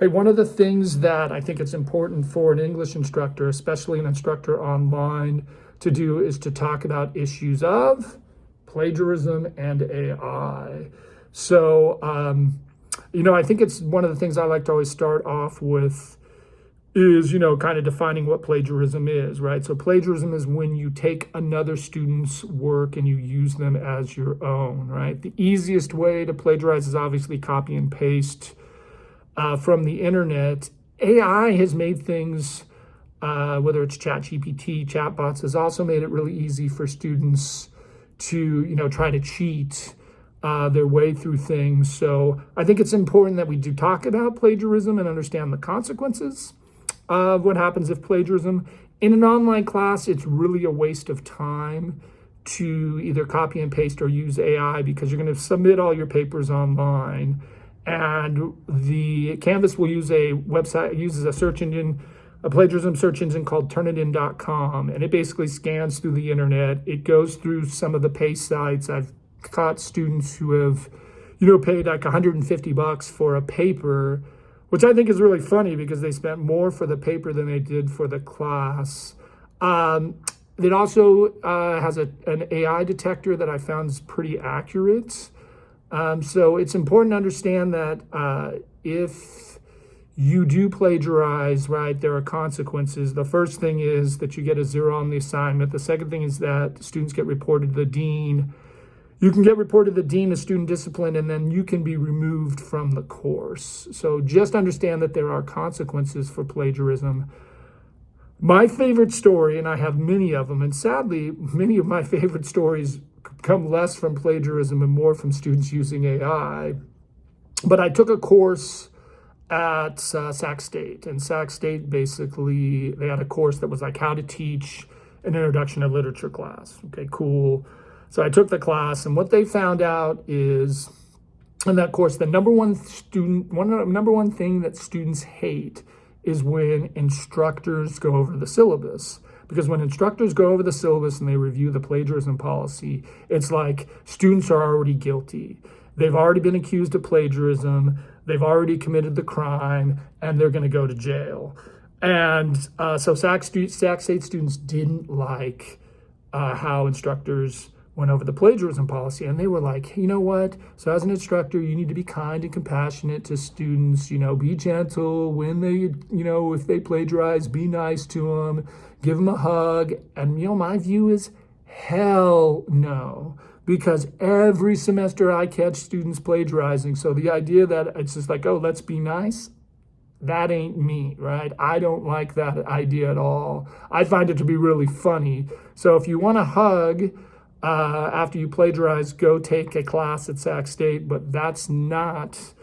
Hey, one of the things that I think it's important for an English instructor, especially an instructor online, to do is to talk about issues of plagiarism and AI. So, I think it's one of the things I like to always start off with is, kind of defining what plagiarism is, right? So, plagiarism is when you take another student's work and you use them as your own, right? The easiest way to plagiarize is obviously copy and paste from the internet. AI has made things, whether it's ChatGPT, chatbots, has also made it really easy for students to, try to cheat their way through things. So I think it's important that we do talk about plagiarism and understand the consequences of what happens if plagiarism. In an online class, it's really a waste of time to either copy and paste or use AI because you're going to submit all your papers online. And the Canvas will use a website, uses a search engine, a plagiarism search engine called Turnitin.com. And it basically scans through the internet. It goes through some of the pay sites. I've caught students who have, paid like $150 for a paper, which I think is really funny because they spent more for the paper than they did for the class. It also has an AI detector that I found is pretty accurate. So it's important to understand that if you do plagiarize, right, there are consequences. The first thing is that you get a 0 on the assignment. The second thing is that students get reported to the dean. You can get reported to the dean of student discipline, and then you can be removed from the course. So just understand that there are consequences for plagiarism. My favorite story, and I have many of them, and sadly, many of my favorite stories come less from plagiarism and more from students using AI. But I took a course at Sac State, and Sac State basically, they had a course that was like how to teach an introduction to literature class. Okay, cool. So I took the class, and what they found out is in that course, the number one thing that students hate is when instructors go over the syllabus. Because when instructors go over the syllabus and they review the plagiarism policy, it's like students are already guilty. They've already been accused of plagiarism. They've already committed the crime, and they're going to go to jail. And so Sac State students didn't like how instructors went over the plagiarism policy, and they were like, you know what? So as an instructor, you need to be kind and compassionate to students, be gentle when they, if they plagiarize, be nice to them, give them a hug. And, my view is hell no, because every semester I catch students plagiarizing. So the idea that it's just like, oh, let's be nice, that ain't me, right? I don't like that idea at all. I find it to be really funny. So if you want a hug, after you plagiarize, go take a class at Sac State, but that's not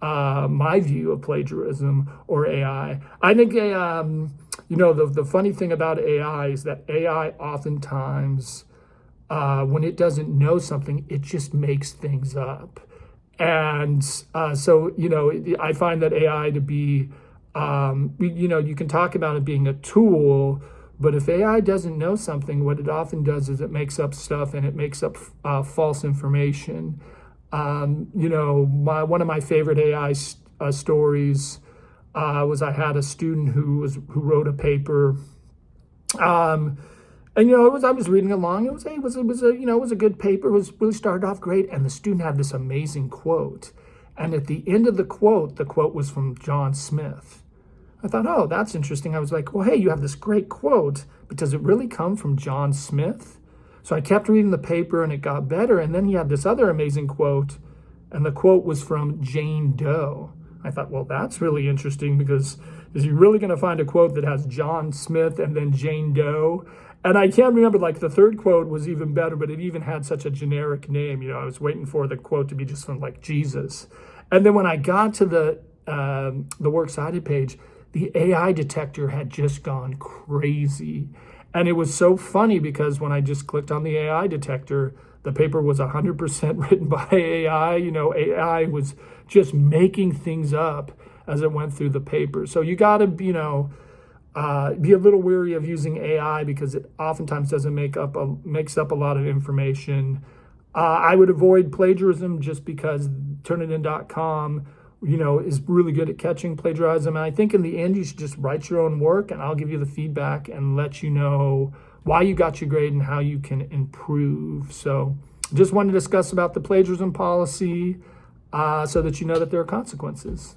my view of plagiarism or AI. I think, the funny thing about AI is that AI oftentimes, when it doesn't know something, it just makes things up. And so, I find that AI to be, you can talk about it being a tool, but if AI doesn't know something, what it often does is it makes up stuff and it makes up false information. One of my favorite AI stories was I had a student who wrote a paper, and I was reading along. It was a good paper. It was really started off great, and the student had this amazing quote. And at the end of the quote was from John Smith. I thought, oh, that's interesting. I was like, well, hey, you have this great quote, but does it really come from John Smith? So I kept reading the paper and it got better. And then he had this other amazing quote, and the quote was from Jane Doe. I thought, well, that's really interesting because is he really going to find a quote that has John Smith and then Jane Doe? And I can't remember, like the third quote was even better, but it even had such a generic name. I was waiting for the quote to be just from like Jesus. And then when I got to the works cited page, the AI detector had just gone crazy. And it was so funny because when I just clicked on the AI detector, the paper was 100% written by AI. AI was just making things up as it went through the paper. So you got to, be a little wary of using AI because it oftentimes makes up a lot of information. I would avoid plagiarism just because Turnitin.com is really good at catching plagiarism. And I think in the end, you should just write your own work, and I'll give you the feedback and let you know why you got your grade and how you can improve. So just wanted to discuss about the plagiarism policy so that you know that there are consequences.